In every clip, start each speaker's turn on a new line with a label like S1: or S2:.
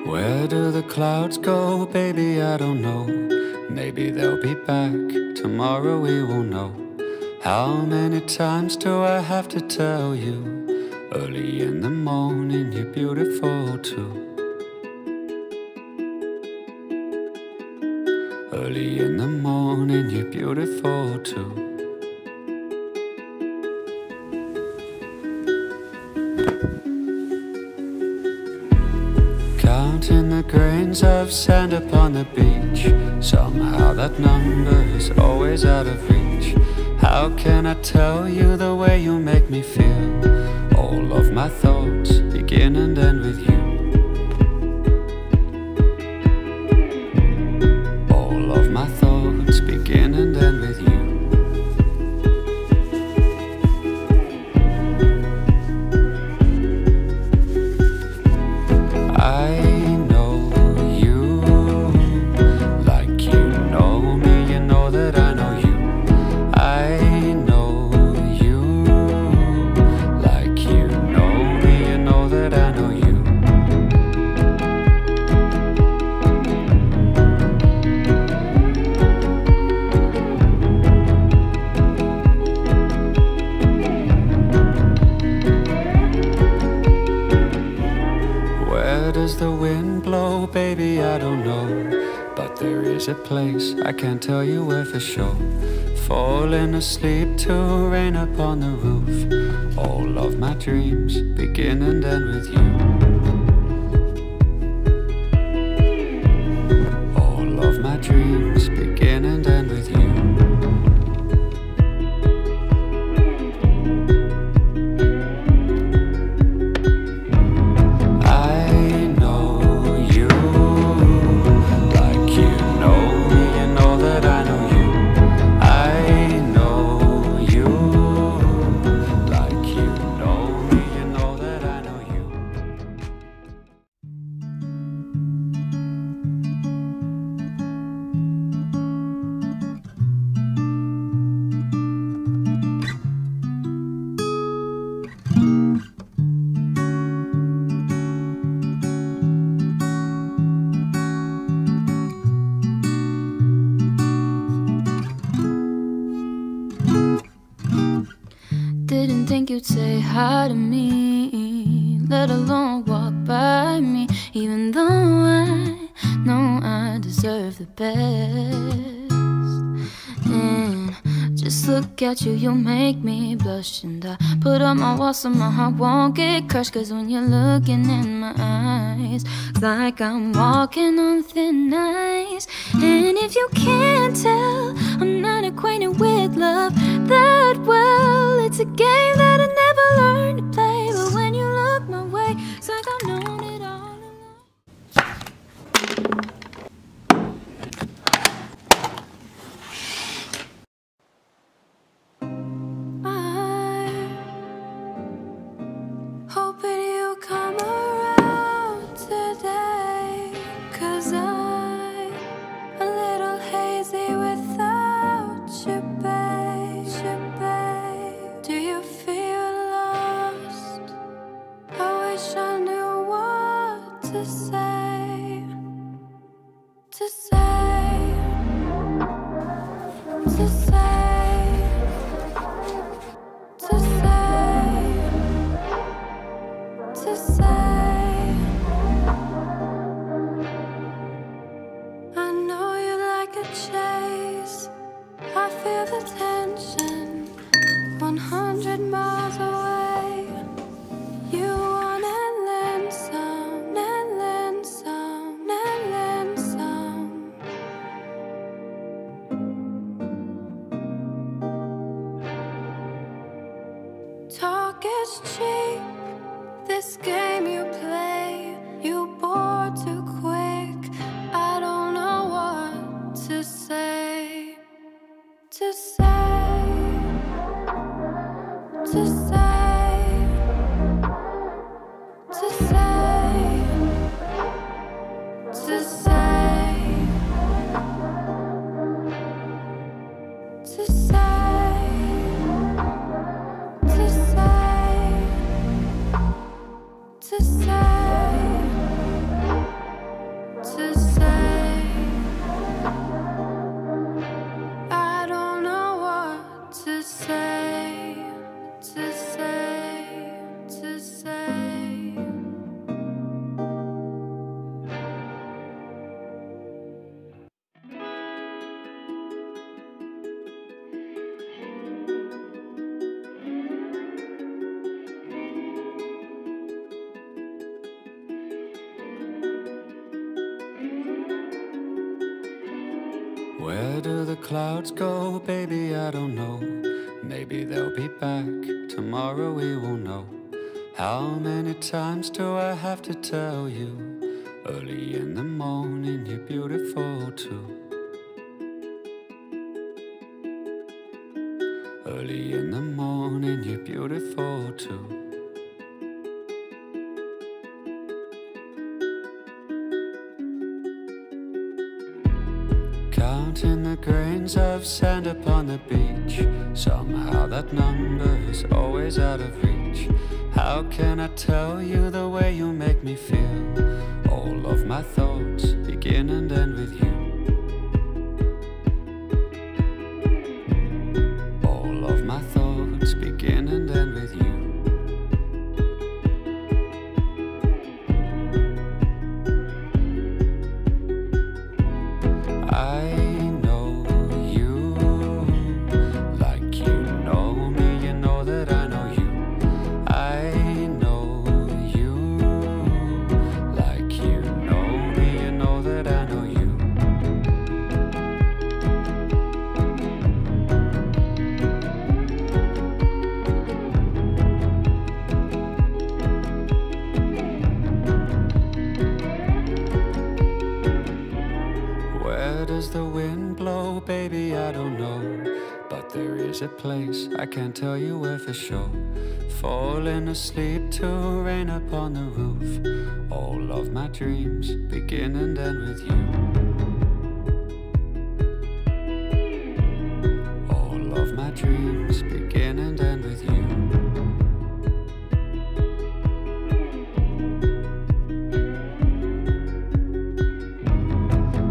S1: Where do the clouds go, baby, I don't know. Maybe they'll be back, tomorrow we will know. How many times do I have to tell you? Early in the morning, you're beautiful too. Early in the morning, you're beautiful too. Counting the grains of sand upon the beach. Somehow that number is always out of reach. How can I tell you the way you make me feel? All of my thoughts begin and end with you. All of my thoughts begin and end with you. A place I can't tell you where for sure. Falling asleep to rain upon the roof. All of my dreams begin and end with you. All of my dreams begin and end with you.
S2: Didn't think you'd say hi to me, let alone walk by me. Even though I know I deserve the best. And just look at you, you make me blush. And I put up my wall so my heart won't get crushed. Cause when you're looking in my eyes, it's like I'm walking on thin ice. And if you can't tell, I'm not acquainted with love that well. It's a game that I never learned to play. But when you look my way, it's like I've known it all along. easy without you, babe. Do you feel lost? I wish I knew what to say. To say. To say. To say. To say. I know you like a chase. I feel the tension 100 miles away. You want and then some, and then some, and then some. Talk is cheap. This game you play, you bore too quick. I don't know what to say. To say. To say. To say. To say. To say. To say. To say. To say. I don't know what to say. To say. To say.
S1: Where do the clouds go, baby? I don't know. Maybe they'll be back. Tomorrow we will know. How many times do I have to tell you? Early in the morning, you're beautiful too. Early in the morning, you're beautiful too. Counting the grains of sand upon the beach. Somehow that number is always out of reach. How can I tell you the way you make me feel? All of my thoughts begin and end with you. All of my thoughts begin and end with you. I know you like you know me, you know that I know you. I know you like you know me, you know that I know you. Where does the wind blow, baby? I don't know. But there is a place, I can't tell you where for sure. Falling asleep to rain upon the roof. All of my dreams begin and end with you. All of my dreams begin and end with you.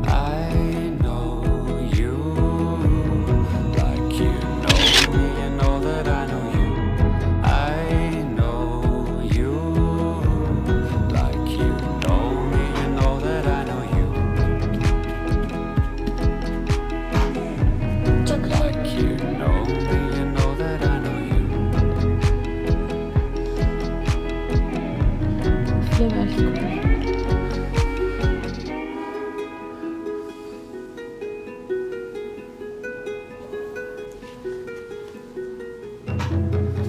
S1: I know you like you know me, you know that I know you. I know you like you know me, you know that I know you. Like you know me, you know that I know you.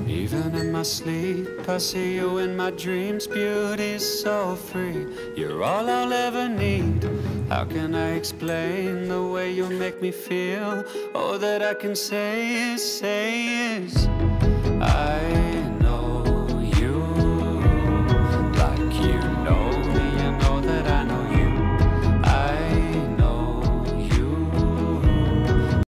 S1: Even in my sleep, I see you in my dreams. Beauty's so free, you're all I'll ever need. How can I explain the way you make me feel? All that I can say is